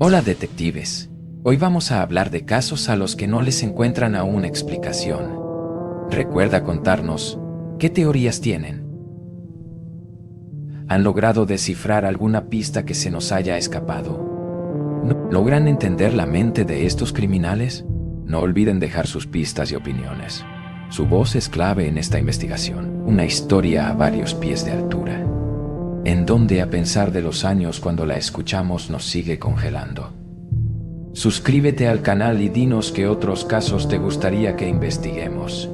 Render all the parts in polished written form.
Hola detectives, hoy vamos a hablar de casos a los que no les encuentran aún explicación. Recuerda contarnos, ¿qué teorías tienen? ¿Han logrado descifrar alguna pista que se nos haya escapado? ¿Logran entender la mente de estos criminales? No olviden dejar sus pistas y opiniones. Su voz es clave en esta investigación, una historia a varios pies de altura, en donde a pesar de los años cuando la escuchamos nos sigue congelando. Suscríbete al canal y dinos qué otros casos te gustaría que investiguemos.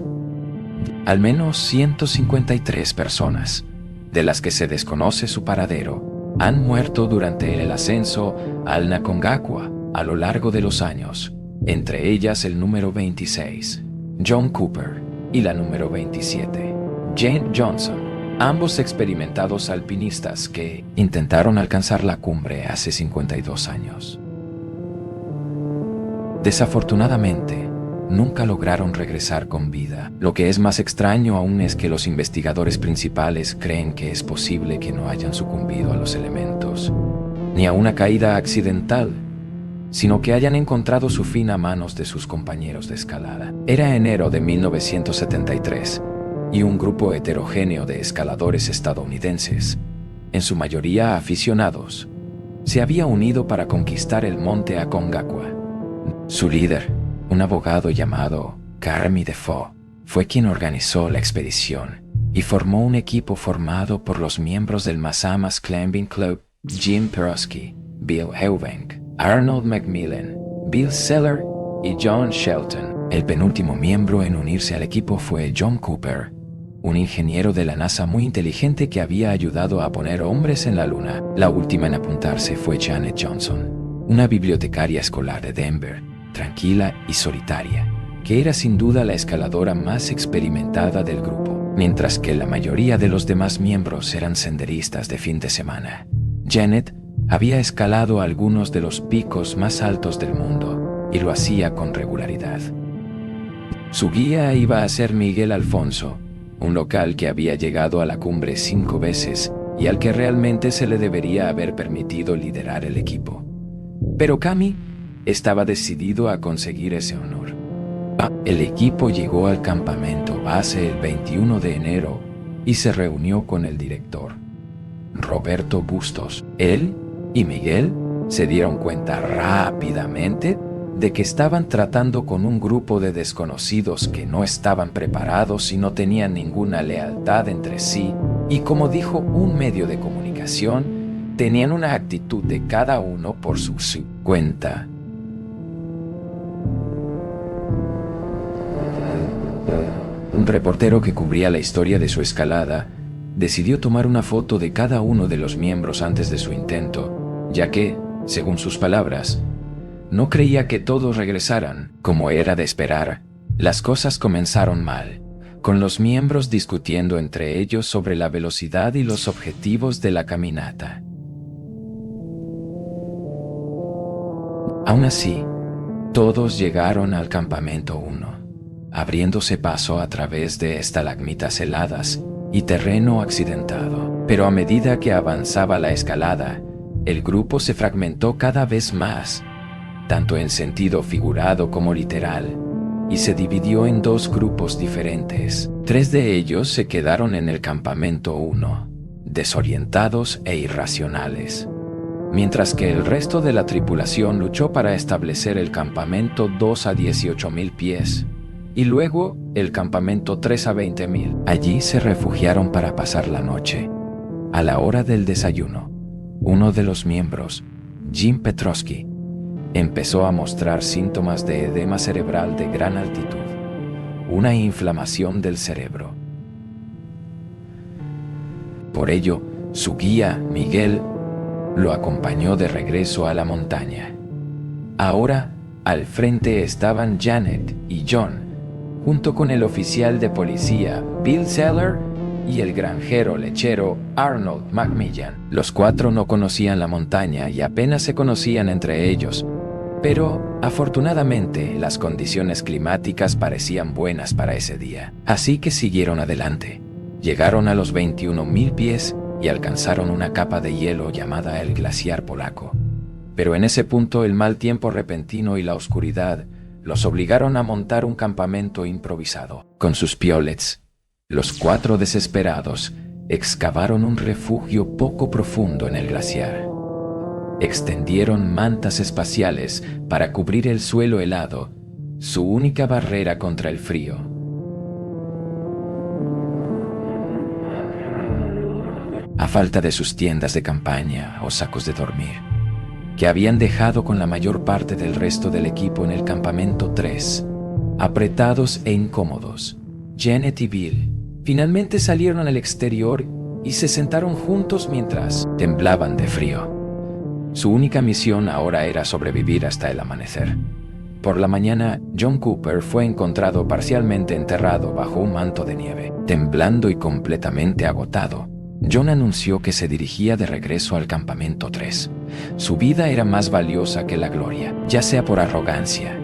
Al menos 153 personas, de las que se desconoce su paradero, han muerto durante el ascenso al Aconcagua a lo largo de los años, entre ellas el número 26, John Cooper, y la número 27, Jane Johnson, ambos experimentados alpinistas que intentaron alcanzar la cumbre hace 52 años. Desafortunadamente, nunca lograron regresar con vida. Lo que es más extraño aún es que los investigadores principales creen que es posible que no hayan sucumbido a los elementos, ni a una caída accidental, sino que hayan encontrado su fin a manos de sus compañeros de escalada. Era enero de 1973 y un grupo heterogéneo de escaladores estadounidenses, en su mayoría aficionados, se había unido para conquistar el monte Aconcagua. Su líder, un abogado llamado Carmi Defoe, fue quien organizó la expedición y formó un equipo formado por los miembros del Mazamas Climbing Club, Jim Petrosky, Bill Eubank, Arnold Macmillan, Bill Seller y John Shelton. El penúltimo miembro en unirse al equipo fue John Cooper, un ingeniero de la NASA muy inteligente que había ayudado a poner hombres en la Luna. La última en apuntarse fue Janet Johnson, una bibliotecaria escolar de Denver, tranquila y solitaria, que era sin duda la escaladora más experimentada del grupo, mientras que la mayoría de los demás miembros eran senderistas de fin de semana. Janet había escalado algunos de los picos más altos del mundo y lo hacía con regularidad. Su guía iba a ser Miguel Alfonso, un local que había llegado a la cumbre 5 veces y al que realmente se le debería haber permitido liderar el equipo. Pero Cami estaba decidido a conseguir ese honor. El equipo llegó al campamento base el 21 de enero y se reunió con el director, Roberto Bustos. Él y Miguel se dieron cuenta rápidamente de que estaban tratando con un grupo de desconocidos que no estaban preparados y no tenían ninguna lealtad entre sí, y como dijo un medio de comunicación, tenían una actitud de cada uno por su cuenta. Un reportero que cubría la historia de su escalada decidió tomar una foto de cada uno de los miembros antes de su intento, ya que, según sus palabras, no creía que todos regresaran. Como era de esperar, las cosas comenzaron mal, con los miembros discutiendo entre ellos sobre la velocidad y los objetivos de la caminata. Aún así, todos llegaron al campamento 1, abriéndose paso a través de estalagmitas heladas y terreno accidentado. Pero a medida que avanzaba la escalada, el grupo se fragmentó cada vez más, tanto en sentido figurado como literal, y se dividió en 2 grupos diferentes. 3 de ellos se quedaron en el campamento 1, desorientados e irracionales, mientras que el resto de la tripulación luchó para establecer el campamento 2 a 18,000 pies, y luego el campamento 3 a 20,000. Allí se refugiaron para pasar la noche. A la hora del desayuno, uno de los miembros, Jim Petrosky, empezó a mostrar síntomas de edema cerebral de gran altitud, una inflamación del cerebro. Por ello, su guía, Miguel, lo acompañó de regreso a la montaña. Ahora, al frente estaban Janet y John, junto con el oficial de policía, Bill Seller, y el granjero lechero Arnold Macmillan. Los 4 no conocían la montaña y apenas se conocían entre ellos, pero afortunadamente las condiciones climáticas parecían buenas para ese día. Así que siguieron adelante. Llegaron a los 21,000 pies y alcanzaron una capa de hielo llamada el glaciar polaco. Pero en ese punto el mal tiempo repentino y la oscuridad los obligaron a montar un campamento improvisado. Con sus piolets, los 4 desesperados excavaron un refugio poco profundo en el glaciar. Extendieron mantas espaciales para cubrir el suelo helado, su única barrera contra el frío. A falta de sus tiendas de campaña o sacos de dormir, que habían dejado con la mayor parte del resto del equipo en el campamento 3, apretados e incómodos, Janet y Bill finalmente salieron al exterior y se sentaron juntos mientras temblaban de frío. Su única misión ahora era sobrevivir hasta el amanecer. Por la mañana, John Cooper fue encontrado parcialmente enterrado bajo un manto de nieve. Temblando y completamente agotado, John anunció que se dirigía de regreso al campamento 3. Su vida era más valiosa que la gloria, ya sea por arrogancia,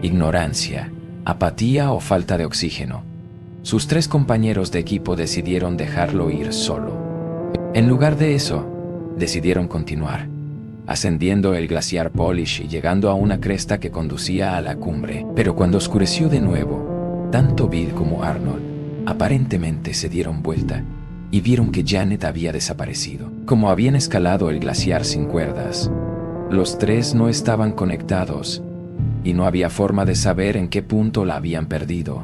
ignorancia, apatía o falta de oxígeno. Sus 3 compañeros de equipo decidieron dejarlo ir solo. En lugar de eso, decidieron continuar, ascendiendo el glaciar Polish y llegando a una cresta que conducía a la cumbre. Pero cuando oscureció de nuevo, tanto Bill como Arnold aparentemente se dieron vuelta y vieron que Janet había desaparecido. Como habían escalado el glaciar sin cuerdas, los 3 no estaban conectados y no había forma de saber en qué punto la habían perdido.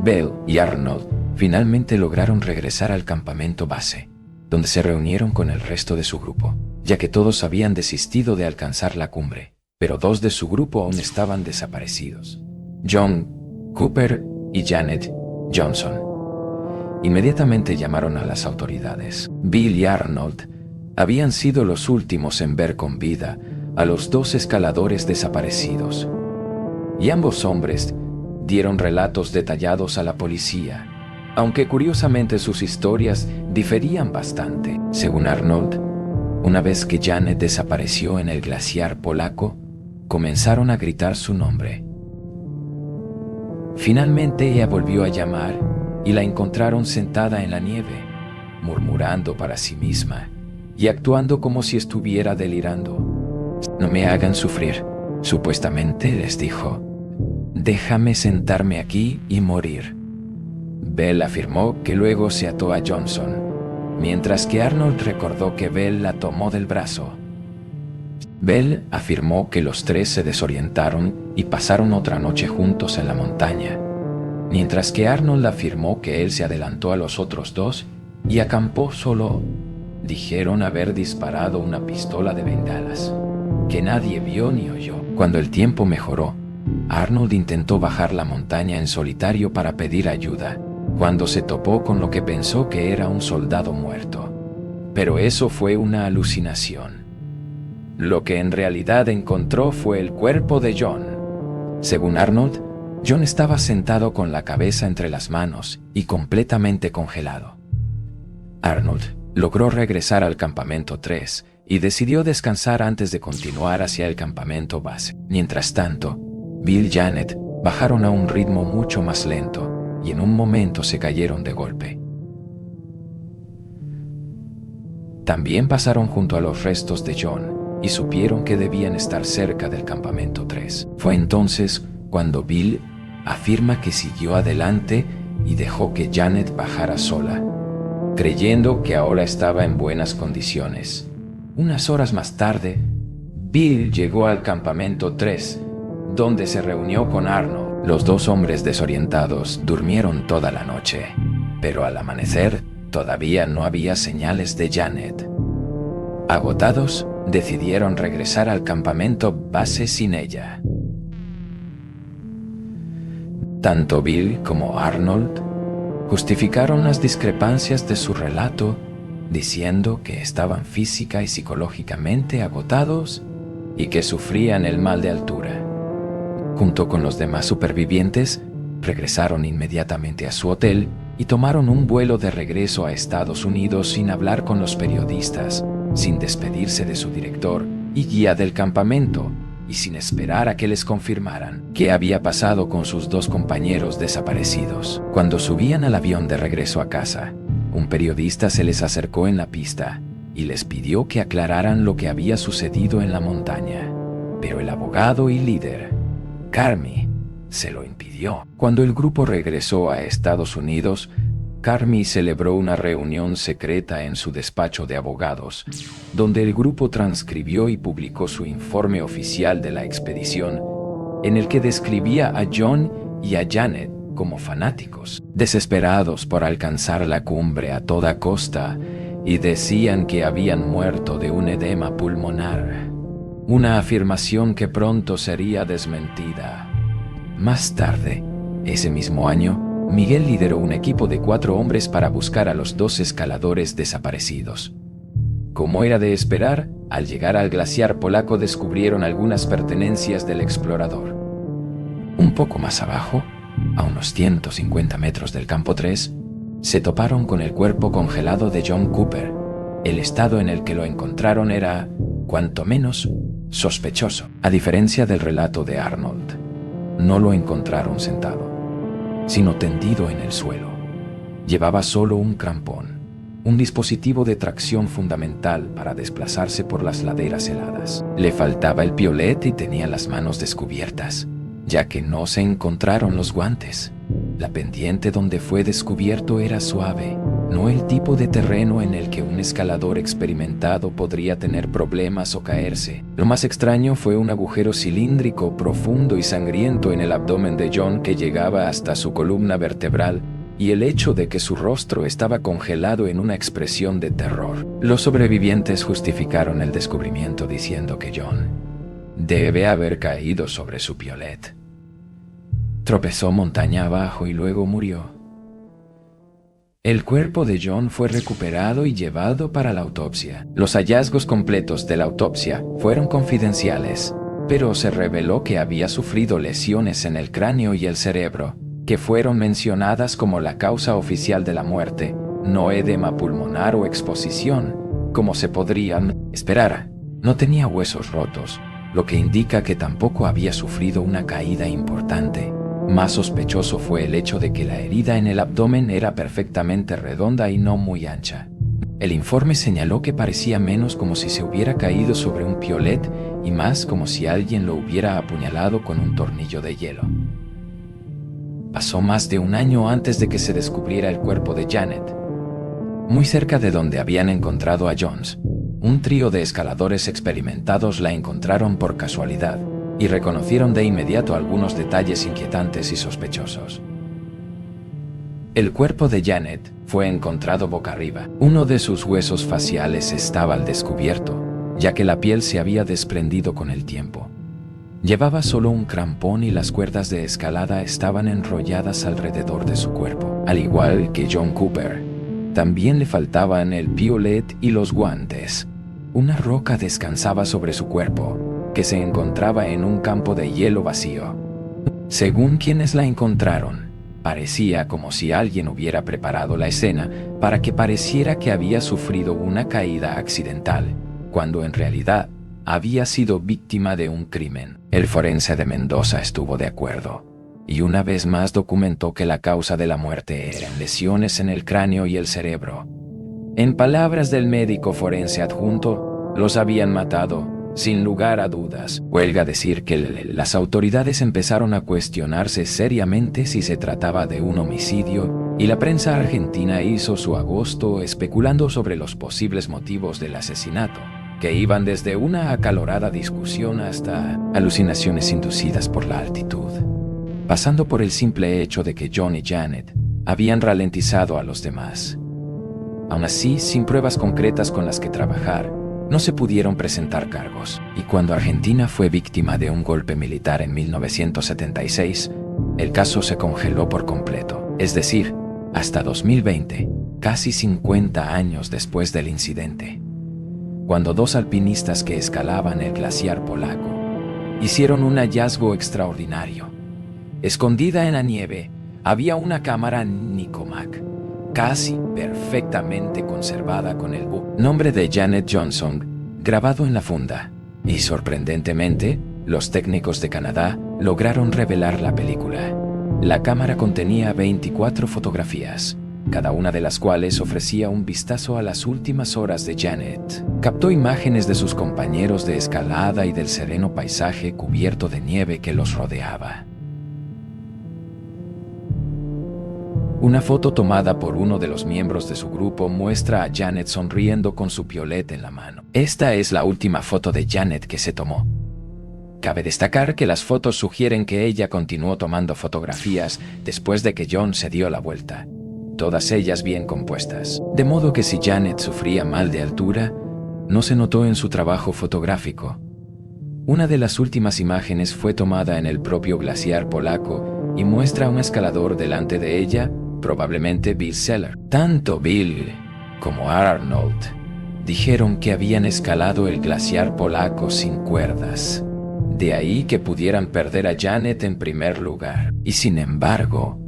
Bill y Arnold finalmente lograron regresar al campamento base, donde se reunieron con el resto de su grupo, ya que todos habían desistido de alcanzar la cumbre, pero 2 de su grupo aún estaban desaparecidos: John Cooper y Janet Johnson. Inmediatamente llamaron a las autoridades. Bill y Arnold habían sido los últimos en ver con vida a los 2 escaladores desaparecidos, y ambos hombres dieron relatos detallados a la policía, aunque curiosamente sus historias diferían bastante. Según Arnold, una vez que Janet desapareció en el glaciar polaco, comenzaron a gritar su nombre. Finalmente ella volvió a llamar y la encontraron sentada en la nieve, murmurando para sí misma y actuando como si estuviera delirando. «No me hagan sufrir», supuestamente les dijo. «Déjame sentarme aquí y morir». Bell afirmó que luego se ató a Johnson, mientras que Arnold recordó que Bell la tomó del brazo. Bell afirmó que los 3 se desorientaron y pasaron otra noche juntos en la montaña, mientras que Arnold afirmó que él se adelantó a los otros 2 y acampó solo. Dijeron haber disparado una pistola de bengalas, que nadie vio ni oyó. Cuando el tiempo mejoró, Arnold intentó bajar la montaña en solitario para pedir ayuda, cuando se topó con lo que pensó que era un soldado muerto. Pero eso fue una alucinación. Lo que en realidad encontró fue el cuerpo de John. Según Arnold, John estaba sentado con la cabeza entre las manos y completamente congelado. Arnold logró regresar al campamento 3 y decidió descansar antes de continuar hacia el campamento base. Mientras tanto, Bill y Janet bajaron a un ritmo mucho más lento y en un momento se cayeron de golpe. También pasaron junto a los restos de John y supieron que debían estar cerca del campamento 3. Fue entonces cuando Bill afirma que siguió adelante y dejó que Janet bajara sola, creyendo que ahora estaba en buenas condiciones. Unas horas más tarde, Bill llegó al campamento 3, donde se reunió con Arnold. Los 2 hombres desorientados durmieron toda la noche, pero al amanecer todavía no había señales de Janet. Agotados, decidieron regresar al campamento base sin ella. Tanto Bill como Arnold justificaron las discrepancias de su relato diciendo que estaban física y psicológicamente agotados y que sufrían el mal de altura. Junto con los demás supervivientes, regresaron inmediatamente a su hotel y tomaron un vuelo de regreso a Estados Unidos sin hablar con los periodistas, sin despedirse de su director y guía del campamento y sin esperar a que les confirmaran qué había pasado con sus 2 compañeros desaparecidos. Cuando subían al avión de regreso a casa, un periodista se les acercó en la pista y les pidió que aclararan lo que había sucedido en la montaña. Pero el abogado y líder, Carmi, se lo impidió. Cuando el grupo regresó a Estados Unidos, Carmi celebró una reunión secreta en su despacho de abogados, donde el grupo transcribió y publicó su informe oficial de la expedición, en el que describía a John y a Janet como fanáticos, desesperados por alcanzar la cumbre a toda costa, y decían que habían muerto de un edema pulmonar, una afirmación que pronto sería desmentida. Más tarde, ese mismo año, Miguel lideró un equipo de 4 hombres para buscar a los 2 escaladores desaparecidos. Como era de esperar, al llegar al glaciar polaco descubrieron algunas pertenencias del explorador. Un poco más abajo, a unos 150 metros del campo 3, se toparon con el cuerpo congelado de John Cooper. El estado en el que lo encontraron era, cuanto menos, sospechoso. A diferencia del relato de Arnold, no lo encontraron sentado, sino tendido en el suelo. Llevaba solo un crampón, un dispositivo de tracción fundamental para desplazarse por las laderas heladas. Le faltaba el piolet y tenía las manos descubiertas, ya que no se encontraron los guantes. La pendiente donde fue descubierto era suave, no el tipo de terreno en el que un escalador experimentado podría tener problemas o caerse. Lo más extraño fue un agujero cilíndrico profundo y sangriento en el abdomen de John que llegaba hasta su columna vertebral, y el hecho de que su rostro estaba congelado en una expresión de terror. Los sobrevivientes justificaron el descubrimiento diciendo que John debe haber caído sobre su piolet. Tropezó montaña abajo y luego murió. El cuerpo de John fue recuperado y llevado para la autopsia. Los hallazgos completos de la autopsia fueron confidenciales, pero se reveló que había sufrido lesiones en el cráneo y el cerebro, que fueron mencionadas como la causa oficial de la muerte, no edema pulmonar o exposición, como se podrían esperar. No tenía huesos rotos, lo que indica que tampoco había sufrido una caída importante. Más sospechoso fue el hecho de que la herida en el abdomen era perfectamente redonda y no muy ancha. El informe señaló que parecía menos como si se hubiera caído sobre un piolet y más como si alguien lo hubiera apuñalado con un tornillo de hielo. Pasó más de un año antes de que se descubriera el cuerpo de Janet. Muy cerca de donde habían encontrado a Jones, un trío de escaladores experimentados la encontraron por casualidad y reconocieron de inmediato algunos detalles inquietantes y sospechosos. El cuerpo de Janet fue encontrado boca arriba. Uno de sus huesos faciales estaba al descubierto, ya que la piel se había desprendido con el tiempo. Llevaba solo un crampón y las cuerdas de escalada estaban enrolladas alrededor de su cuerpo. Al igual que John Cooper, también le faltaban el piolet y los guantes. Una roca descansaba sobre su cuerpo, que se encontraba en un campo de hielo vacío. Según quienes la encontraron, parecía como si alguien hubiera preparado la escena para que pareciera que había sufrido una caída accidental, cuando en realidad había sido víctima de un crimen. El forense de Mendoza estuvo de acuerdo, y una vez más documentó que la causa de la muerte eran lesiones en el cráneo y el cerebro. En palabras del médico forense adjunto, los habían matado sin lugar a dudas. Huelga decir que las autoridades empezaron a cuestionarse seriamente si se trataba de un homicidio, y la prensa argentina hizo su agosto especulando sobre los posibles motivos del asesinato, que iban desde una acalorada discusión hasta alucinaciones inducidas por la altitud, pasando por el simple hecho de que John y Janet habían ralentizado a los demás. Aún así, sin pruebas concretas con las que trabajar, no se pudieron presentar cargos, y cuando Argentina fue víctima de un golpe militar en 1976, el caso se congeló por completo, es decir, hasta 2020, casi 50 años después del incidente, cuando 2 alpinistas que escalaban el glaciar polaco hicieron un hallazgo extraordinario. Escondida en la nieve había una cámara Nicomac, casi perfectamente conservada con el nombre de Janet Johnson grabado en la funda, y sorprendentemente, los técnicos de Canadá lograron revelar la película. La cámara contenía 24 fotografías, cada una de las cuales ofrecía un vistazo a las últimas horas de Janet. Captó imágenes de sus compañeros de escalada y del sereno paisaje cubierto de nieve que los rodeaba. Una foto tomada por uno de los miembros de su grupo muestra a Janet sonriendo con su piolet en la mano. Esta es la última foto de Janet que se tomó. Cabe destacar que las fotos sugieren que ella continuó tomando fotografías después de que John se dio la vuelta, todas ellas bien compuestas. De modo que si Janet sufría mal de altura, no se notó en su trabajo fotográfico. Una de las últimas imágenes fue tomada en el propio glaciar polaco y muestra a un escalador delante de ella, probablemente Bill Seller. Tanto Bill como Arnold dijeron que habían escalado el glaciar polaco sin cuerdas. De ahí que pudieran perder a Janet en primer lugar. Y sin embargo,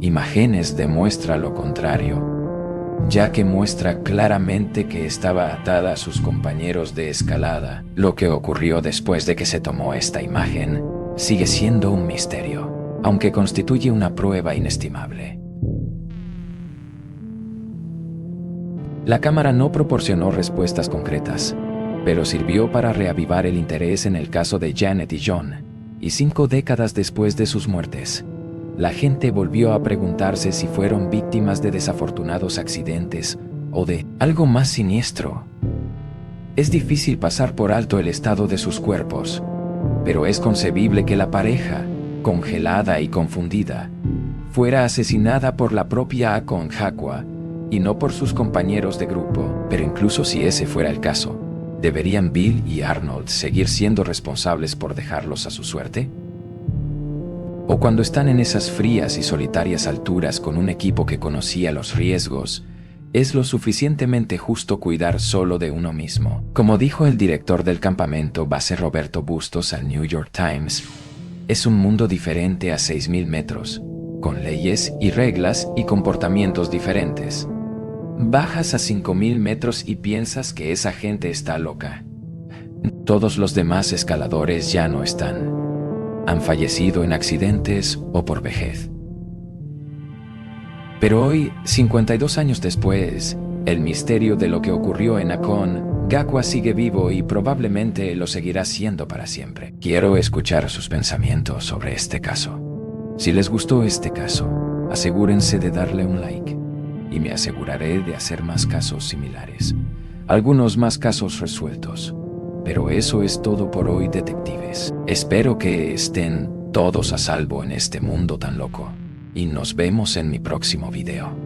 imágenes demuestra lo contrario, ya que muestra claramente que estaba atada a sus compañeros de escalada. Lo que ocurrió después de que se tomó esta imagen sigue siendo un misterio, aunque constituye una prueba inestimable. La cámara no proporcionó respuestas concretas, pero sirvió para reavivar el interés en el caso de Janet y John, y 5 décadas después de sus muertes, la gente volvió a preguntarse si fueron víctimas de desafortunados accidentes o de algo más siniestro. Es difícil pasar por alto el estado de sus cuerpos, pero es concebible que la pareja, congelada y confundida, fuera asesinada por la propia Aconcagua y no por sus compañeros de grupo. Pero incluso si ese fuera el caso, ¿deberían Bill y Arnold seguir siendo responsables por dejarlos a su suerte? O cuando están en esas frías y solitarias alturas con un equipo que conocía los riesgos, ¿es lo suficientemente justo cuidar solo de uno mismo? Como dijo el director del campamento base Roberto Bustos al New York Times, es un mundo diferente a 6.000 metros, con leyes y reglas y comportamientos diferentes. Bajas a 5.000 metros y piensas que esa gente está loca. Todos los demás escaladores ya no están. Han fallecido en accidentes o por vejez. Pero hoy, 52 años después, el misterio de lo que ocurrió en Aconcagua sigue vivo y probablemente lo seguirá siendo para siempre. Quiero escuchar sus pensamientos sobre este caso. Si les gustó este caso, asegúrense de darle un like. Y me aseguraré de hacer más casos similares, algunos más casos resueltos. Pero eso es todo por hoy, detectives. Espero que estén todos a salvo en este mundo tan loco, y nos vemos en mi próximo video.